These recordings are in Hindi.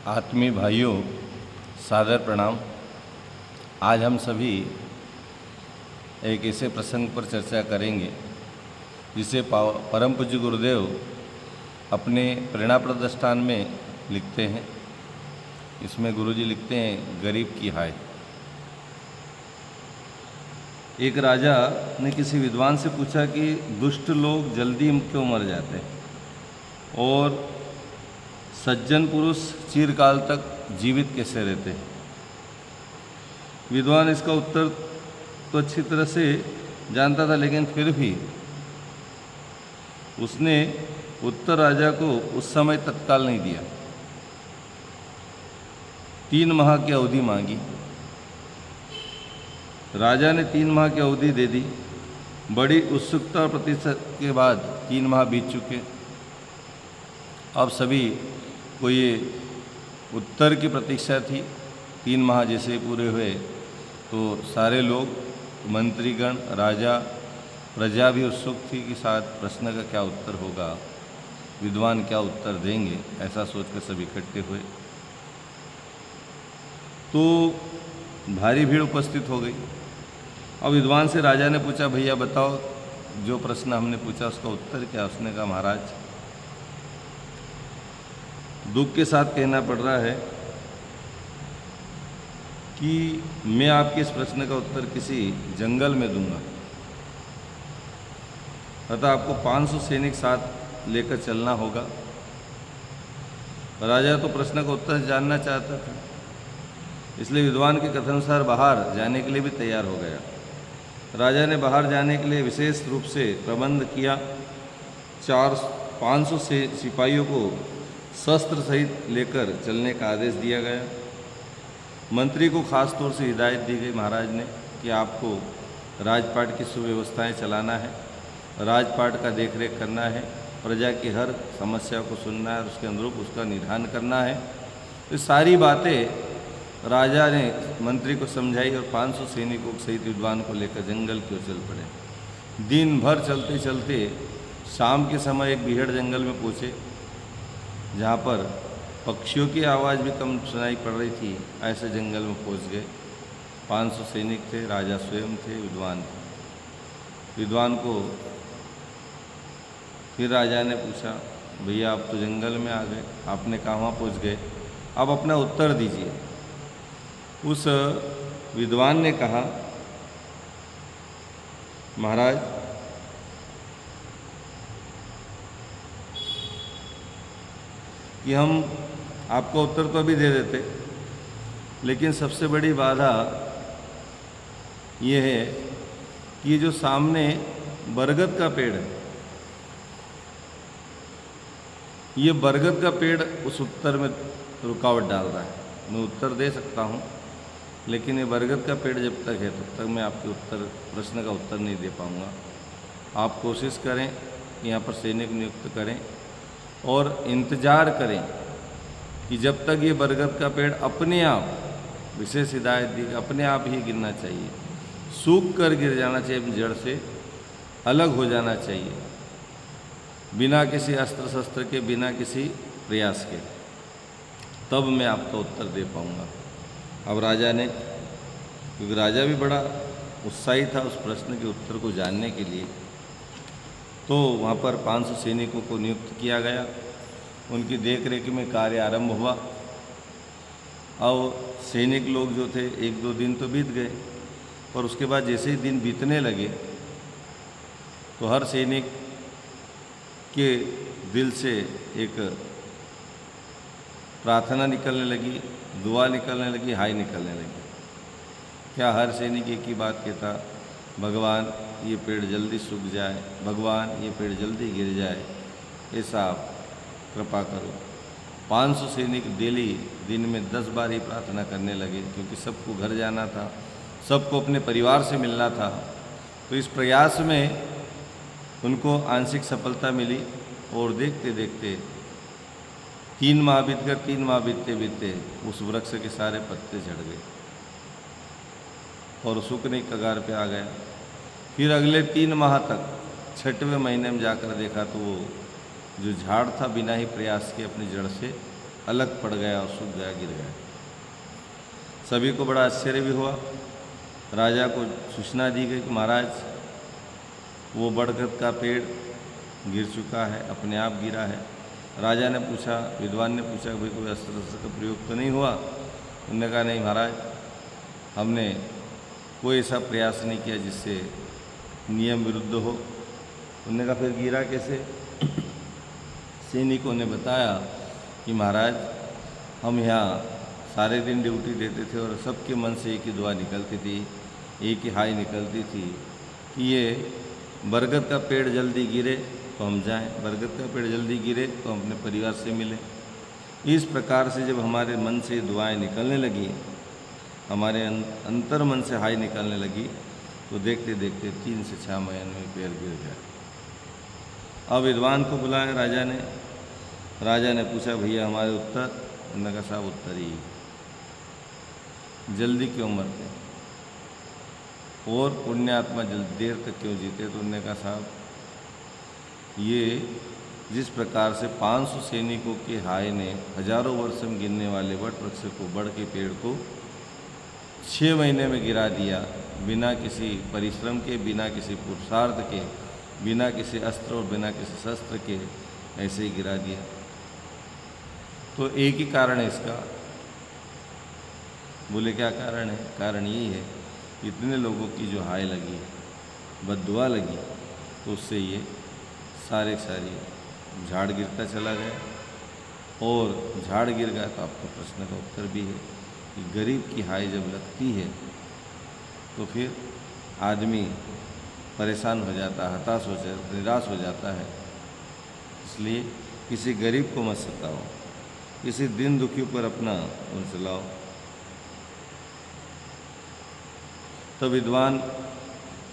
आत्मीय भाइयों, सादर प्रणाम। आज हम सभी एक ऐसे प्रसंग पर चर्चा करेंगे जिसे परम पूज्य गुरुदेव अपने प्रेरणा प्रदस्थान में लिखते हैं। इसमें गुरुजी लिखते हैं, गरीब की हाय। एक राजा ने किसी विद्वान से पूछा कि दुष्ट लोग जल्दी क्यों मर जाते हैं और सज्जन पुरुष चिरकाल तक जीवित कैसे रहते हैं। विद्वान इसका उत्तर तो अच्छी तरह से जानता था, लेकिन फिर भी उसने उत्तर राजा को उस समय तत्काल नहीं दिया। 3 माह की अवधि मांगी। राजा ने 3 माह की अवधि दे दी। बड़ी उत्सुकता और प्रतीक्षा के बाद 3 माह बीत चुके। अब सभी को ये उत्तर की प्रतीक्षा थी। 3 माह जैसे पूरे हुए तो सारे लोग, मंत्रीगण, राजा, प्रजा भी उत्सुक थी कि शायद प्रश्न का क्या उत्तर होगा, विद्वान क्या उत्तर देंगे। ऐसा सोचकर सभी इकट्ठे हुए तो भारी भीड़ उपस्थित हो गई। अब विद्वान से राजा ने पूछा, भैया बताओ, जो प्रश्न हमने पूछा उसका उत्तर क्या। उसने कहा, महाराज, दुख के साथ कहना पड़ रहा है कि मैं आपके इस प्रश्न का उत्तर किसी जंगल में दूंगा, अतः आपको 500 सैनिक साथ लेकर चलना होगा। राजा तो प्रश्न का उत्तर जानना चाहता था, इसलिए विद्वान के कथनानुसार बाहर जाने के लिए भी तैयार हो गया। राजा ने बाहर जाने के लिए विशेष रूप से प्रबंध किया। 500 से सिपाहियों को शस्त्र सहित लेकर चलने का आदेश दिया गया। मंत्री को खास तौर से हिदायत दी गई महाराज ने कि आपको राजपाट की सुव्यवस्थाएं चलाना है, राजपाट का देखरेख करना है, प्रजा की हर समस्या को सुनना है और उसके अनुरूप उसका निदान करना है। तो सारी बातें राजा ने मंत्री को समझाई और 500 सैनिकों सहित विद्वान को लेकर जंगल की ओर चल पड़े। दिन भर चलते चलते शाम के समय एक बीहड़ जंगल में पहुँचे, जहाँ पर पक्षियों की आवाज़ भी कम सुनाई पड़ रही थी। ऐसे जंगल में पहुँच गए। 500 सैनिक थे, राजा स्वयं थे, विद्वान थे। विद्वान को फिर राजा ने पूछा, भैया आप तो जंगल में आ गए, आपने कहाँ पहुँच गए, अब अपना उत्तर दीजिए। उस विद्वान ने कहा, महाराज, कि हम आपका उत्तर तो अभी दे देते, लेकिन सबसे बड़ी बाधा ये है कि ये जो सामने बरगद का पेड़ है, ये बरगद का पेड़ उस उत्तर में रुकावट डाल रहा है। मैं उत्तर दे सकता हूँ, लेकिन ये बरगद का पेड़ जब तक है तब तक मैं आपके प्रश्न का उत्तर नहीं दे पाऊँगा। आप कोशिश करें, यहाँ पर सैनिक नियुक्त करें और इंतज़ार करें कि जब तक ये बरगद का पेड़ अपने आप, विशेष हिदायत दी, अपने आप ही गिरना चाहिए, सूख कर गिर जाना चाहिए, जड़ से अलग हो जाना चाहिए, बिना किसी अस्त्र शस्त्र के, बिना किसी प्रयास के, तब मैं आपका उत्तर दे पाऊँगा। अब राजा ने, क्योंकि राजा भी बड़ा उत्साही था उस प्रश्न के उत्तर को जानने के लिए, तो वहाँ पर 500 सैनिकों को नियुक्त किया गया। उनकी देखरेख में कार्य आरंभ हुआ। और सैनिक लोग जो थे, 1-2 दिन तो बीत गए, पर उसके बाद जैसे ही दिन बीतने लगे तो हर सैनिक के दिल से एक प्रार्थना निकलने लगी, दुआ निकलने लगी, हाय निकलने लगी। क्या हर सैनिक एक ही बात कहता, भगवान ये पेड़ जल्दी सूख जाए, भगवान ये पेड़ जल्दी गिर जाए, ऐसा आप कृपा करो। 500 सैनिक डेली दिन में 10 बार ही प्रार्थना करने लगे, क्योंकि सबको घर जाना था, सबको अपने परिवार से मिलना था। तो इस प्रयास में उनको आंशिक सफलता मिली और देखते देखते 3 माह बीत कर, 3 माह बीतते बीतते उस वृक्ष के सारे पत्ते झड़ गए और सूखने की कगार पे आ गया। फिर अगले 3 माह तक, 6वें महीने में जाकर देखा तो वो जो झाड़ था बिना ही प्रयास के अपनी जड़ से अलग पड़ गया और सूख गया, गिर गया। सभी को बड़ा आश्चर्य भी हुआ। राजा को सूचना दी गई कि महाराज वो बरगद का पेड़ गिर चुका है, अपने आप गिरा है। राजा ने पूछा, विद्वान ने पूछा, भाई कोई अस्त्र शस्त्र का प्रयोग तो नहीं हुआ? उन्होंने कहा नहीं महाराज, हमने कोई ऐसा प्रयास नहीं किया जिससे नियम विरुद्ध हो। उन्होंने कहा फिर गिरा कैसे? सैनिकों ने बताया कि महाराज हम यहाँ सारे दिन ड्यूटी देते थे और सबके मन से एक ही दुआ निकलती थी, एक ही हाय निकलती थी कि ये बरगद का पेड़ जल्दी गिरे तो हम जाएं, बरगद का पेड़ जल्दी गिरे तो हम अपने परिवार से मिलें। इस प्रकार से जब हमारे मन से दुआएं निकलने लगी, हमारे अंतर मन से हाय निकलने लगी, तो देखते देखते 3 से 6 महीने में पेड़ गिर गया। अब विद्वान को बुलाया राजा ने। राजा ने पूछा, भैया हमारे उत्तर? उन्होंने कहा साहब उत्तर ही, जल्दी क्यों मरते और पुण्यात्मा जल्दी देर तक क्यों जीते? तो उन्होंने कहा साहब ये जिस प्रकार से 500 सैनिकों के हाय ने हजारों वर्ष में गिरने वाले वट वृक्ष को, बड़ के पेड़ को 6 महीने में गिरा दिया, बिना किसी परिश्रम के, बिना किसी पुरुषार्थ के, बिना किसी अस्त्र और बिना किसी शस्त्र के ऐसे ही गिरा दिया। तो एक ही कारण है इसका। बोले क्या कारण है? कारण यही है, इतने लोगों की जो हाय लगी, बद्दुआ लगी, तो उससे ये सारे झाड़ गिरता चला गया। और झाड़ गिर गया तो आपका प्रश्न का उत्तर भी है कि गरीब की हाय जब लगती है तो फिर आदमी परेशान हो जाता है, हताश हो जाता, निराश हो जाता है। इसलिए किसी गरीब को मत सताओ, किसी दिन दुखी पर अपना उनसे लाओ। तो विद्वान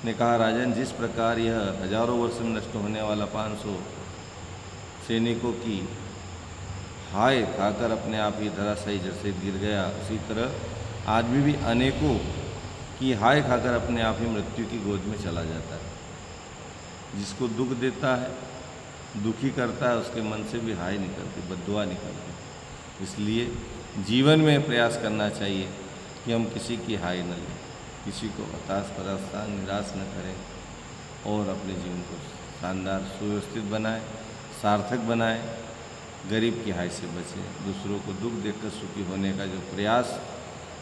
ने कहा, राजन जिस प्रकार यह हजारों वर्ष में नष्ट होने वाला 500 सैनिकों की हाय खाकर अपने आप ही धराशायी जैसे गिर गया, उसी तरह आदमी भी अनेकों की हाय खाकर अपने आप ही मृत्यु की गोद में चला जाता है। जिसको दुख देता है, दुखी करता है, उसके मन से भी हाय निकलती, बद्दुआ निकलती। इसलिए जीवन में प्रयास करना चाहिए कि हम किसी की हाय न लें, किसी को हताश परेशान निराश न करें और अपने जीवन को शानदार सुव्यवस्थित बनाएं, सार्थक बनाएं, गरीब की हाय से बचें। दूसरों को दुख देकर सुखी होने का जो प्रयास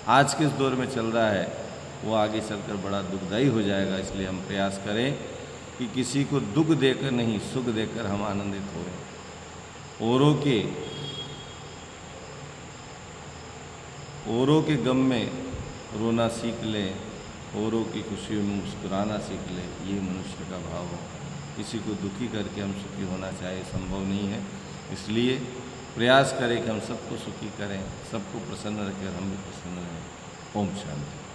आज के इस दौर में चल रहा है वो आगे चलकर बड़ा दुखदायी हो जाएगा। इसलिए हम प्रयास करें कि किसी को दुख देकर नहीं, सुख देकर हम आनंदित हों। औरों के गम में रोना सीख लें, औरों की खुशियों में मुस्कुराना सीख लें, ये मनुष्य का भाव है। किसी को दुखी करके हम सुखी होना चाहिए, संभव नहीं है। इसलिए प्रयास करें कि हम सबको सुखी करें, सबको प्रसन्न रखें और हम भी प्रसन्न रहें। ओम शांति।